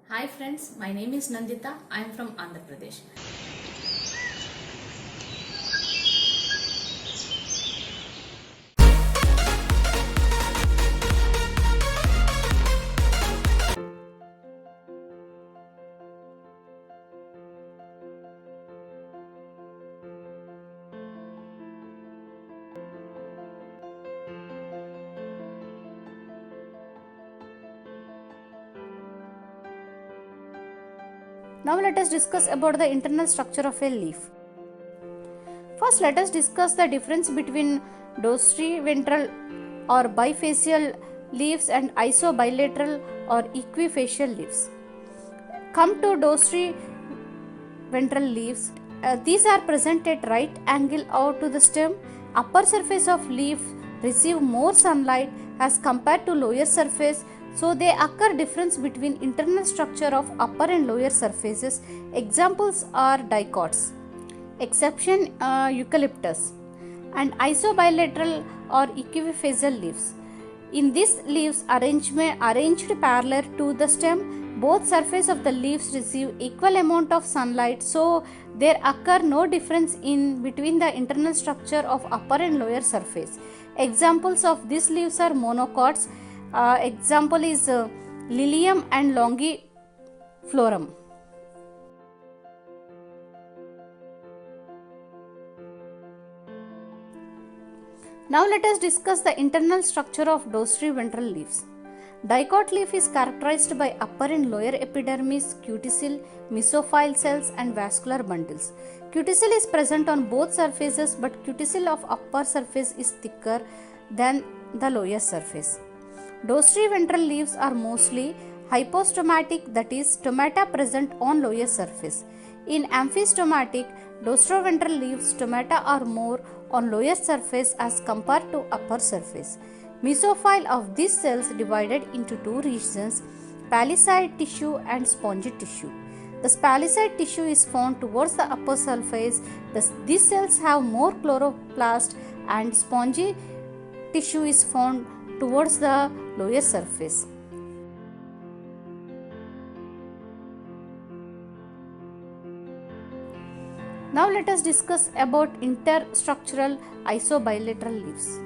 Hi friends, my name is Nandita. I am from Andhra Pradesh. Now let us discuss about the internal structure of a leaf. First let us discuss the difference between dorsiventral or bifacial leaves and isobilateral or equifacial leaves. Come to dorsiventral leaves. These are present at right angle out to the stem. Upper surface of leaf receive more sunlight as compared to lower surface, so they occur difference between internal structure of upper and lower surfaces. Examples are dicots, exception eucalyptus, and isobilateral or equifacial leaves. In these leaves arranged parallel to the stem, both surface of the leaves receive equal amount of sunlight, so there occur no difference in between the internal structure of upper and lower surface. Examples of these leaves are monocots. Example is Lilium and Longiflorum. Now let us discuss the internal structure of dorsiventral leaves. Dicot leaf is characterized by upper and lower epidermis, cuticle, mesophyll cells and vascular bundles. Cuticle is present on both surfaces, but cuticle of upper surface is thicker than the lower surface. Dorsiventral leaves are mostly hypostomatic, that is, stomata present on lower surface. In amphistomatic, dorsiventral leaves stomata are more on lower surface as compared to upper surface. Mesophyll of these cells divided into two regions, palisade tissue and spongy tissue. The palisade tissue is found towards the upper surface. These cells have more chloroplast, and spongy tissue is found towards the lower surface. Now let us discuss about interstructural isobilateral leaves.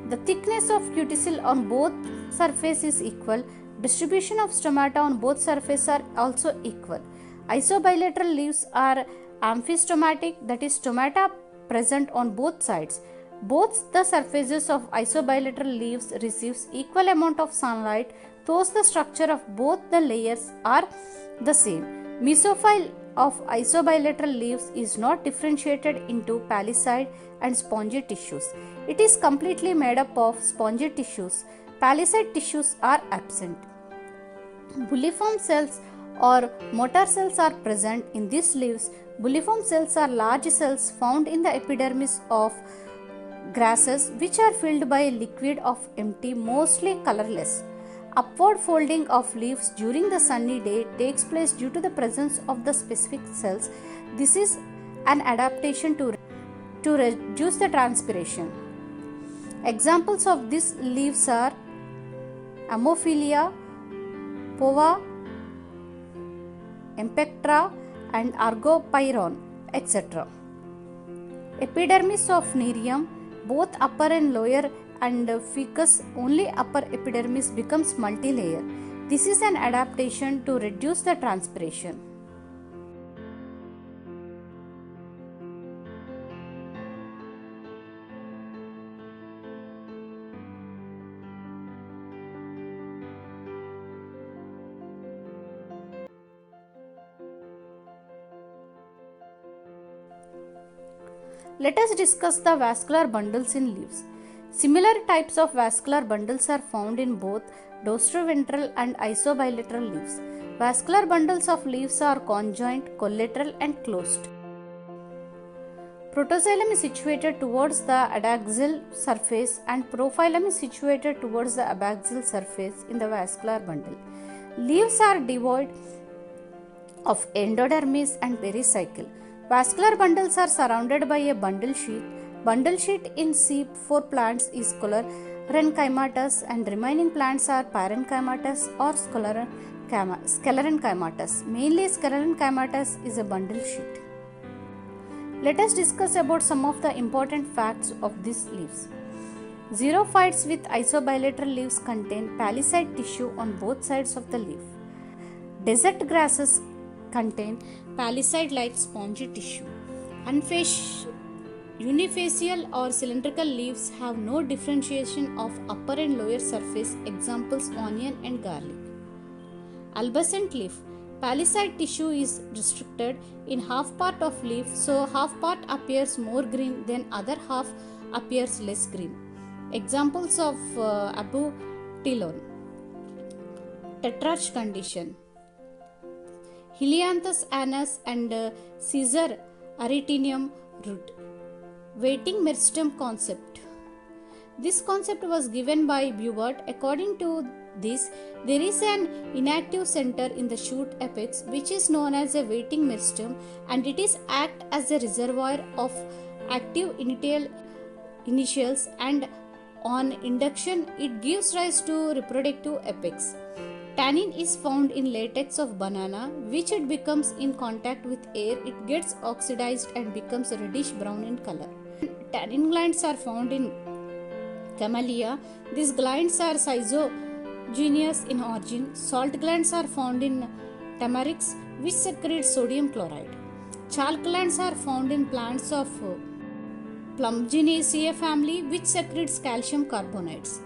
The thickness of cuticle on both surfaces is equal. Distribution of stomata on both surfaces are also equal. Isobilateral leaves are amphistomatic, that is, stomata present on both sides. Both the surfaces of isobilateral leaves receives equal amount of sunlight, thus the structure of both the layers are the same. Mesophyll of isobilateral leaves is not differentiated into palisade and spongy tissues. It is completely made up of spongy tissues. Palisade tissues are absent. Bulliform cells or motor cells are present in these leaves. Bulliform cells are large cells found in the epidermis of grasses which are filled by a liquid of empty, mostly colorless. Upward folding of leaves during the sunny day takes place due to the presence of the specific cells. This is an adaptation to reduce the transpiration. Examples of these leaves are Amophilia, Pova, Empectra and Argopyron, etc. Epidermis of Nerium, both upper and lower, and ficus, only upper epidermis becomes multilayer. This is an adaptation to reduce the transpiration. Let us discuss the vascular bundles in leaves. Similar types of vascular bundles are found in both dorsiventral and isobilateral leaves. Vascular bundles of leaves are conjoint, collateral and closed. Protoxylem is situated towards the adaxial surface and profilum is situated towards the abaxial surface in the vascular bundle. Leaves are devoid of endodermis and pericycle. Vascular bundles are surrounded by a bundle sheath. Bundle sheath in C4 plants is sclerenchymatous and remaining plants are parenchymatous or sclerenchymatous. Mainly sclerenchymatous is a bundle sheet. Let us discuss about some of the important facts of these leaves. Xerophytes with isobilateral leaves contain palisade tissue on both sides of the leaf. Desert grasses contain palisade-like spongy tissue. Unifacial or cylindrical leaves have no differentiation of upper and lower surface. Examples: onion and garlic. Albescent leaf. Palisade tissue is restricted in half part of leaf, so half part appears more green than other half appears less green. Examples of abutilon. Tetrarch condition. Helianthus anus and Caesar aretinium root. Waiting meristem concept. This concept was given by Bubert. According to this, there is an inactive center in the shoot apex which is known as a waiting meristem, and it is act as a reservoir of active initials, and on induction it gives rise to reproductive apex. Tannin is found in latex of banana, which it becomes in contact with air, it gets oxidized and becomes reddish brown in color. Tannin glands are found in camellia. These glands are schizogenous in origin. Salt glands are found in tamarix, which secrete sodium chloride. Chalk glands are found in plants of Plumginaceae family, which secretes calcium carbonates.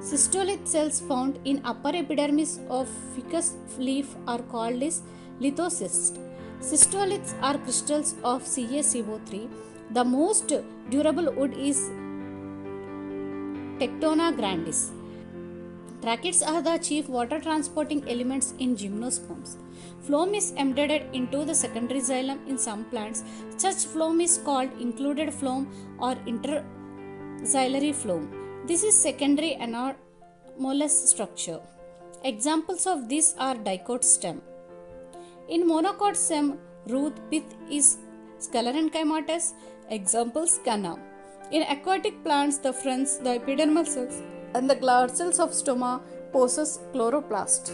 Cystolith cells found in upper epidermis of ficus leaf are called as lithocysts. Cystoliths are crystals of CaCO3. The most durable wood is Tectona grandis. Tracheids are the chief water transporting elements in gymnosperms. Phloem is embedded into the secondary xylem in some plants. Such phloem is called included phloem or interxylary phloem. This is secondary anomalous structure. Examples of this are dicot stem. In monocot stem, root pith is sclerenchymatous. Examples: canna. In aquatic plants, the fronds, the epidermal cells, and the glad cells of stoma possess chloroplast.